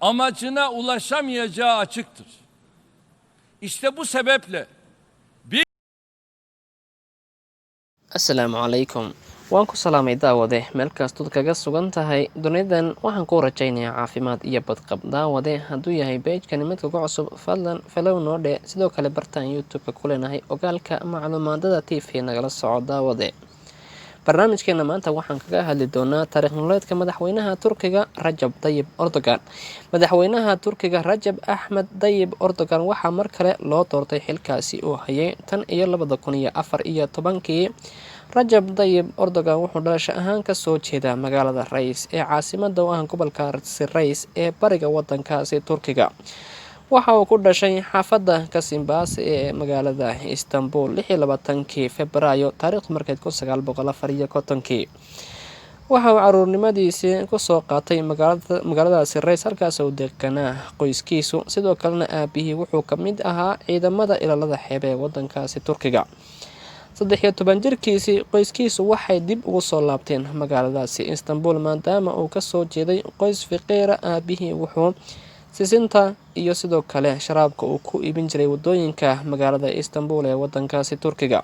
amacına ulaşamayacağı açıktır. İşte bu sebeple Assalaamu calaykum waan ku salaamay daawade meel kastood kaga sugan tahay dunidan waxaan ku rajaynayaa caafimaad iyo badqab daawade hadduu yahay beejkani mid kuga cusub fadlan falow noo dhe sidoo kale bartaan youtube-ka ku leenahay ogaalka macluumaadada t v nagala soco daawade barnaamijkeena maanta waxaan kaga hadli doonaa taariikh nololeedka madaxweynaha turkiga Rajab Tayyip Erdogan. Madaxweynaha turkiga Rajab Ahmed Tayyip Erdogan waxaa mar kale loo doortay xilkaasi uu hayay tan iyo 2014. Rajab Tayyip Erdogan wuxuu dhalasho ahaan ka soo jeedaa magaalada Reis ee caasimadda u ah gobolka Reis ee bariga wadankaasi Turkiga. Waxa uu ku dhashay xaafadda Kasimbaas ee magaalada Istanbul 26 Febraayo taariikhdu markeed 1954. Waxa uu caruurnimadiisii ku soo qaatay magaaladaasi Reis halkaas oo deganaa qoyskiisu sidoo kalena aabihii wuxuu ka mid ahaa ciidamada ilaalada xeebta ee wadankaasi Turkiga. 13 jirkiisii qoyskiisu waxay dib ugu soo laabteen magaaladaasi Istanbul maadaama uu ka soo jeeday qoys faqiir ah. Aabihii wuxuu sisinta iyo sidoo kale sharaabka uu ku iibin jiray wadooyinka magaalada Istanbul ee wadankaasi Turkiga.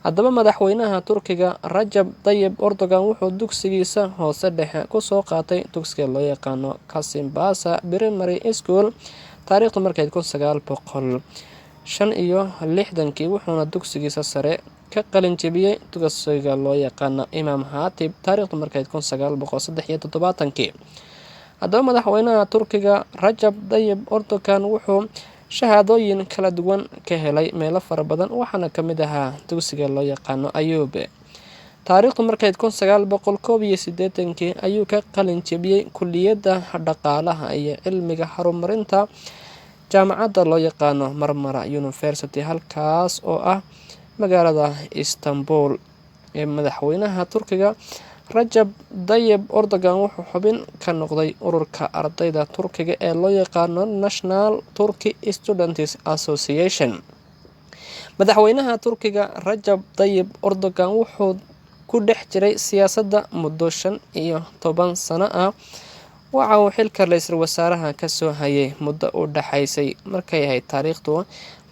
Haddaba madaxweynaha Turkiga Rajab Tayyip Erdogan wuxuu dugsigiisa hoose dhexe ku soo qaatay dugsiga loo yaqaano Kasimbaas Primary School taariikhdu markeed 1965 wuxuuna dugsigiisa sare ka qalin jebiyay dugsiga loo yaqaano Imam Hatib taariikhdu markeed 1973. haddaba madaxweynaha Turkiga Rajab Tayyip Erdogan wuxuu shahaadooyin kala duwan ka helay meelo fara badan waxaana ka mid ahaa dugsiga loo yaqaano Ayub. taariikhdu markeed 1981 ayuu ka qalin jebiyay kulliyadda dhaqaalaha iyo cilmiga horumarinta jaamacadda loo yaqaano Marmara University halkaas oo ah magaalada Istanbul. Madaxweynaha Turkiga Rajab Tayyip Erdogan wuxuu xubin ka noqday ururka ardayda Turkiga ee loo yaqaano National Turkish Students Association. Madaxweynaha Turkiga Rajab Tayyip Erdogan wuxuu ku dhex jiray siyaasadda muddo 15 sano ah. Waxa uu xilka ra'iisul wasaaraha ka soo hayay muddo u dhaxaysay markay ahayd taariikhdu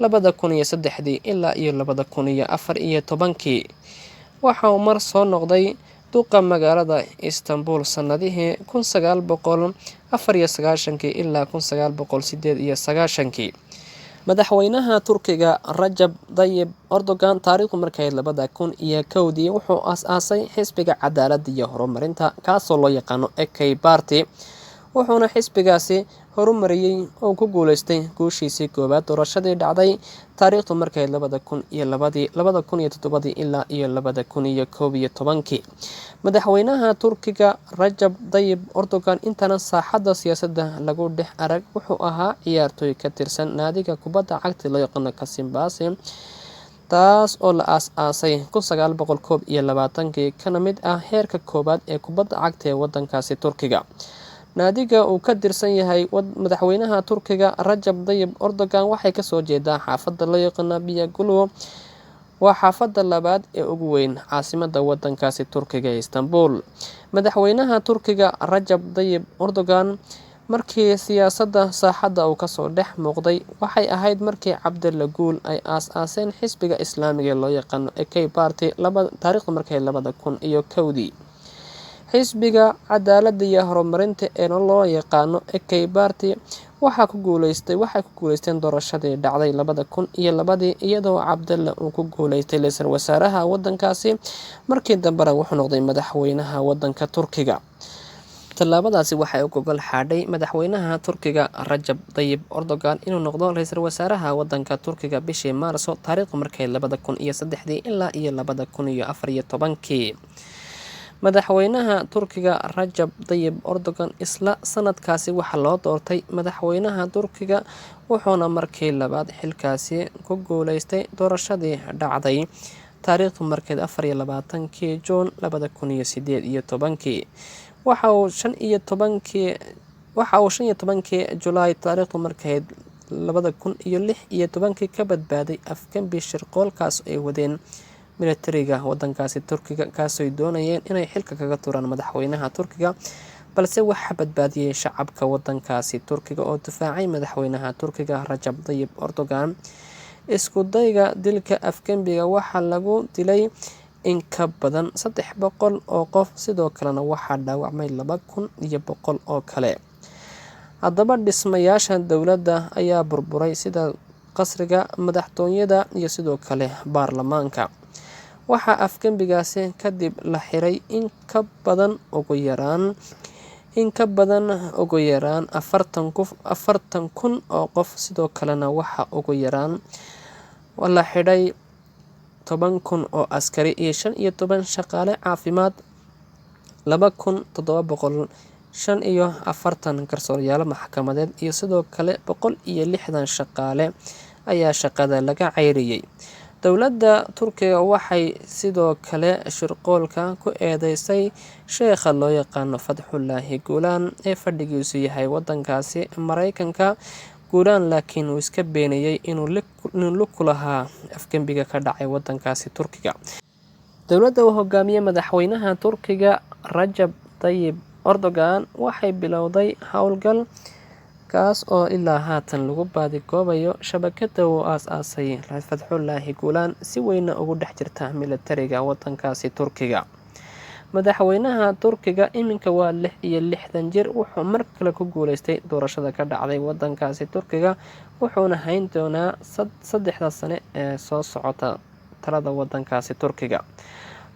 2003 ilaa 2014. Waxa uu mar soo noqday duqa magaalada Istanbul sanadihii 1994 ilaa 1998. madaxweynaha Turkiga Rajab Tayyip Erdogan taariikhdu markay 2001 wuxuu aasaasay xisbiga cadaaladda iyo horumarinta kaasoo loo yaqaano AK Party wuxuuna xisbigaasi horumariyay oo ku guuleystay guushiisii koowaad doorashadii dhacday taariikhdu markay 2007 ilaa 2011. madaxweynaha Turkiga Rajab Tayyip Erdogan intana saaxadda siyaasadda lagu dhex arag wuxuu ahaa ciyaartoy ka tirsan naadiga kubadda cagta loo yaqaano Kasimbaas taas oo la aasaasay 1921 kana mid ah heerka koowaad ee kubadda cagta ee wadankaasi Turkiga. naadiga uu ka tirsan yahay madaxweynaha Turkiga Rajab Tayyip Erdogan waxay ka soo jeedaa xaafadda loo yaqaano Biyagulu waa xaafadda labaad ee ugu weyn caasimadda wadankaasi Turkiga ee Istanbul. madaxweynaha Turkiga Rajab Tayyip Erdogan markii siyaasadda saaxadda uu ka soo dhex muuqday waxay ahayd markii Cabdalla Guul ay aasaaseen xisbiga Islaamiga ee loo yaqaano AK Party taariikhdu markay 2001. xisbiga cadaaladda iyo horumarinta ee loo yaqaano AK Party waxay ku guuleysteen doorashadii dhacday 2002 iyadoo Cabdalla uu ku guuleystay ra'iisul wasaaraha wadankaasi markii dambena wuxuu noqday madaxweynaha wadanka Turkiga. tallaabadaasi waxay u gogol xaadhay madaxweynaha Turkiga Rajab Tayyip Erdogan inuu noqdo ra'iisul wasaaraha wadanka Turkiga bishii Maarso taariikhdu markay 2003 ilaa 2014. madaxweynaha Turkiga Rajab Tayyip Erdogan isla sanadkaasi waxaa loo doortay madaxweynaha Turkiga wuxuuna markii labaad xilkaasi ku guuleystay doorashadii dhacday taariikhdu markay 24 Juun 2018. waxa uu 15 Julaay taariikhdu markay 2016 ka badbaaday afgembi shirqoolkaas ay wadeen militariga wadankaasi Turkiga kaasoo doonayeen inay xilka kaga turaan madaxweynaha Turkiga balse waxaa badbaadiyey shacabka wadankaasi Turkiga oo difaacay madaxweynaha Turkiga Rajab Tayyip Erdogan. Isku dayga dilka Afgembiga waxaa lagu dilay in ka badan 300 oo qof, sidoo kalena waxaa dhaawacmay 2,100 oo kale. Haddaba dhismayaasha dowladda ayaa burburay sida qasriga madaxtooyada iyo sidoo kale baarlamaanka. Waxaa Afgembigaasi kadib la xiray in ka badan ugu yaraan 40,000 oo qof, sidoo kalena waxaa ugu yaraan la xidhay 10,000 oo askari iyo 15 shaqaale caafimaad, 2,745 garsoorayaal maxkamadeed iyo sidoo kale 160 shaqaale ayaa shaqada laga ceyriyay. Dowladda Turkiga waxay sidoo kale shirqoolka ku eedeysay sheekha loo yaqaano Fethullah Gulen ee fadhigiisu yahay wadankaasi Mareykanka. Gulen laakiin uu iska beeniyay inuu lug ku lahaa Afgembiga ka dhacay wadankaasi Turkiga. Dowladda uu hogaamiyey madaxweynaha Turkiga Rajab Tayyip Erdogan waxay bilowday howlgal kaas oo ilaa haatan lagu baadigoobayo shabakada uu aasaasay Fethullah Gulen si weyn ugu dhex jirta militariga wadankaasi Turkiga. Madaxweynaha Turkiga iminka waa 66 jir, wuxuu mar kale ku guuleystay doorashada ka dhacday wadankaasi Turkiga, wuxuuna hayn doonaa 3 sano ee soo socota talada wadankaasi Turkiga.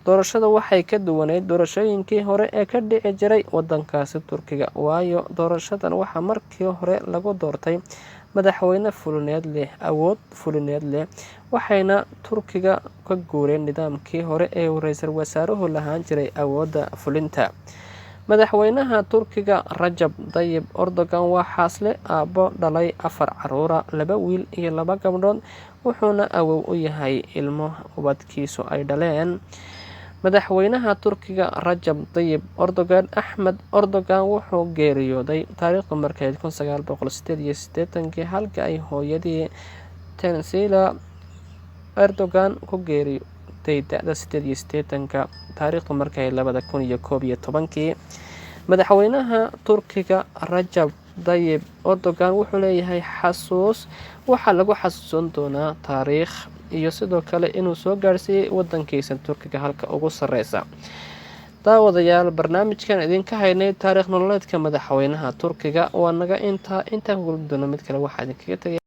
Doorashada waxay ka duwaneyd doorashooyinkii hore ee ka dhici jiray wadankaasi Turkiga, waayo doorashadan waxaa markii hore lagu doortay madaxweyne fulineed leh awood fulineed leh, waxayna Turkiga ka guureen nidaamkii hore ee ra'iisul wasaaruhu lahaan jiray awoodda fulinta. Madaxweynaha Turkiga Rajab Tayyip Erdogan waa xaasle aabbo dhalay 4 caruur, 2 wiil iyo 2 gabdhood, wuxuuna awow u yahay ilmo ubadkiisu ay dhaleen. Madaxweynaha Turkiga Rajab Tayyip Erdogan Ahmed Erdogan wuxuu geeriyooday taariikhda markeed 1988 halka ay hooyadii Tansila Erdogan ku geeriyootay da'da 88 taariikhda markeed 2011. Madaxweynaha Turkiga Rajab Tayyip Erdogan wuxuu leeyahay xasuus, waxaa lagu xasuusan doonaa taariikh iyo sidoo kale inuu soo gaarsiiyay wadankiisa Turkiga halka ugu sareysa. Daawadayaal, barnaamijkan idinka haynay taariikh nololeedka madaxweynaha Turkiga waa naga inta ku gudbin doona mid kale waxaa idinkaga tagay